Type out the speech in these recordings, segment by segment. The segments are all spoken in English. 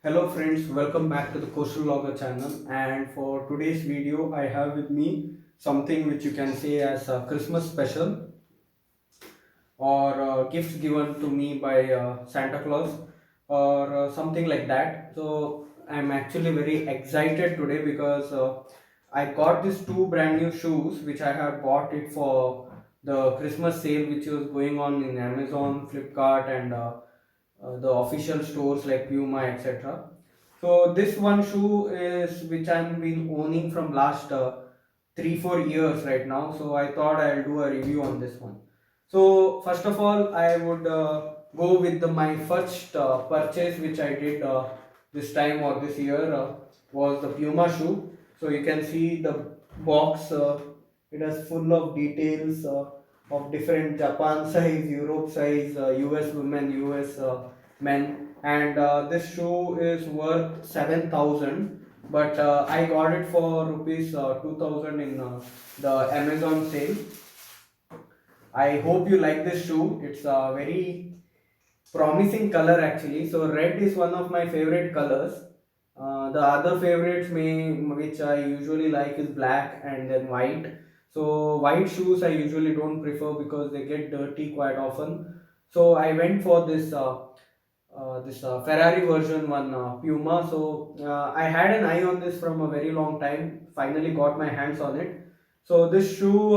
Hello friends, welcome back to the Coastal Vlogger channel, and for today's video I have with me something which you can say as a Christmas special or gifts given to me by Santa Claus or something like that. So I'm actually very excited today because I got these two brand new shoes which I have bought it for the Christmas sale which was going on in Amazon, Flipkart, and the official stores like Puma, etc. So this one shoe is which I'm been owning from last 3-4 years right now. So I thought I'll do a review on this one. So first of all, I would go with my first purchase which I did this time or this year was the Puma shoe. So you can see the box. It has full of details of different Japan size, Europe size, US women, US men, and this shoe is worth 7,000. But I got it for rupees 2,000 in the Amazon sale. I hope you like this shoe. It's a very promising color actually. So red is one of my favorite colors. The other favorites which I usually like is black and then white. So white shoes I usually don't prefer because they get dirty quite often. So I went for this Ferrari version one Puma. So I had an eye on this from a very long time. Finally got my hands on it. So this shoe,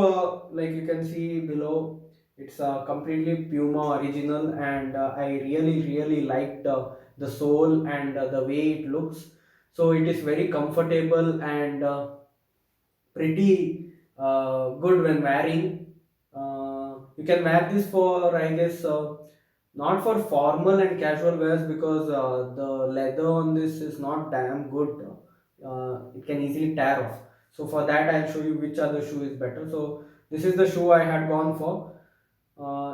like you can see below, it's completely Puma original, and I really liked the sole and the way it looks. So it is very comfortable and pretty good when wearing. You can wear this for, I guess, not for formal and casual wears because the leather on this is not damn good. It can easily tear off. So for that, I'll show you which other shoe is better. So this is the shoe I had gone for,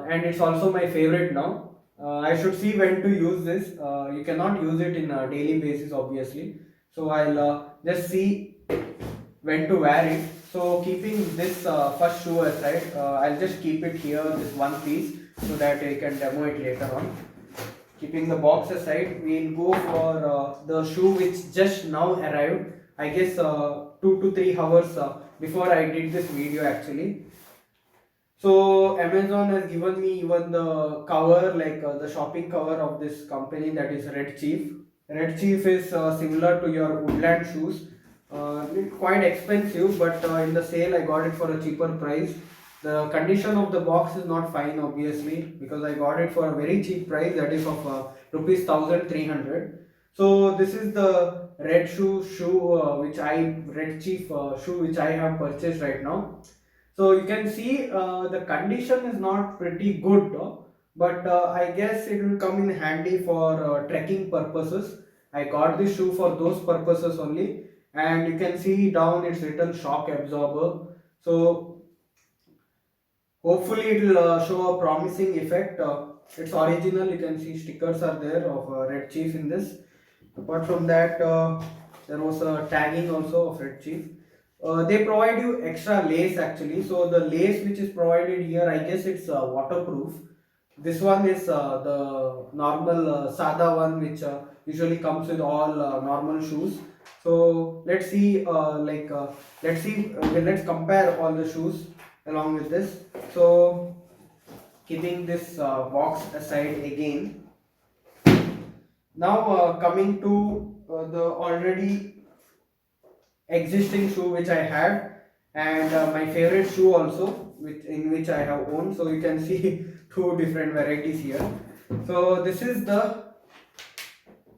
and it's also my favorite now. I should see when to use this. You cannot use it in a daily basis, obviously. So I'll just see when to wear it. So keeping this first shoe aside, I'll just keep it here, this one piece, so that I can demo it later on. Keeping the box aside, we'll go for the shoe which just now arrived. I guess 2 to 3 hours before I did this video actually. So Amazon has given me even the cover, like the shopping cover of this company, that is Red Chief. Red Chief is similar to your Woodland shoes. It's quite expensive, but in the sale I got it for a cheaper price. The condition of the box is not fine, obviously, because I got it for a very cheap price, that is of rupees 1,300. So this is the Red Chief shoe which I have purchased right now. So you can see the condition is not pretty good, but I guess it will come in handy for trekking purposes. I got this shoe for those purposes only, and you can see down it's written shock absorber. So hopefully it will show a promising effect. It's original. You can see stickers are there of Red Chief in this. Apart from that, there was a tagging also of Red Chief. They provide you extra lace actually. So the lace which is provided here, I guess it's waterproof. This one is the normal Sada one, which usually comes with all normal shoes. So let's compare all the shoes along with this. So keeping this box aside again. Now coming to the already existing shoe which I had, and my favorite shoe also, which I have owned. So you can see two different varieties here. So this is the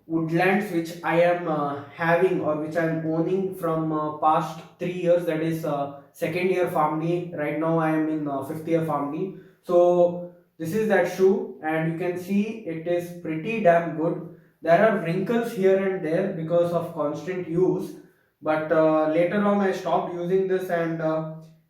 Woodlands which I am having, or which I am owning from past 3 years. That is second year PharmD. Right now I am in fifth year PharmD. So this is that shoe, and you can see it is pretty damn good. There are wrinkles here and there because of constant use, but later on I stopped using this, and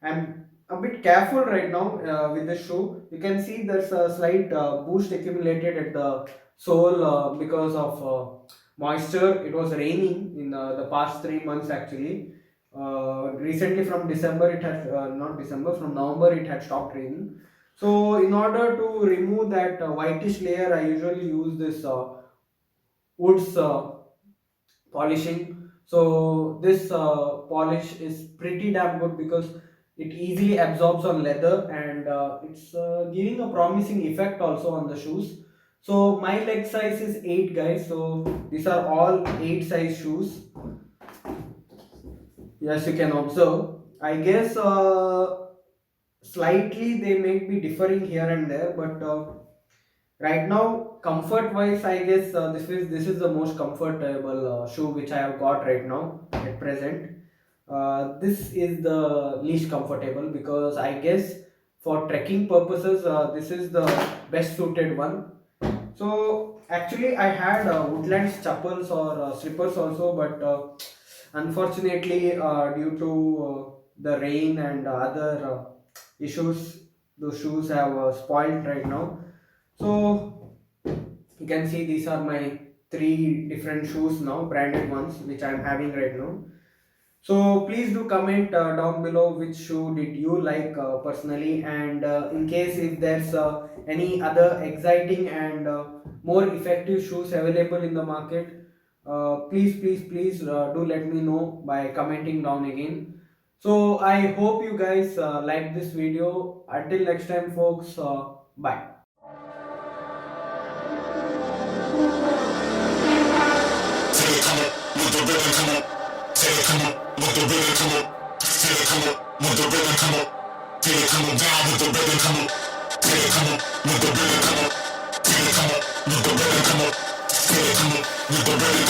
I'm a bit careful right now with this shoe. You can see there's a slight boost accumulated at the sole because of moisture. It was raining in the past 3 months actually. Recently from December it had not December, from November it had stopped raining. So in order to remove that whitish layer, I usually use this Woods polishing. So this polish is pretty damn good because it easily absorbs on leather, and it's giving a promising effect also on the shoes. So my leg size is 8, guys. So these are all 8 size shoes. Yes, you can observe. I guess slightly they may be differing here and there, but right now, comfort wise, I guess this is the most comfortable shoe which I have got right now at present. This is the least comfortable because I guess for trekking purposes, this is the best suited one. So actually, I had Woodlands chappals or slippers also, but unfortunately, due to the rain and other issues, those shoes have spoiled right now. So you can see these are my three different shoes now, branded ones, which I am having right now. So please do comment down below which shoe did you like personally, and in case if there's any other exciting and more effective shoes available in the market, please do let me know by commenting down again. So I hope you guys like this video. Until next time, folks. Bye. Feel it come up, with the rhythm come up. Feel it come up, with the rhythm come up. Feel it come up, with the rhythm come up. Feel it coming down with the rhythm come up. Feel it come up, with the rhythm come up. Feel it come up, with the rhythm come up. Feel it come up, with the rhythm come up.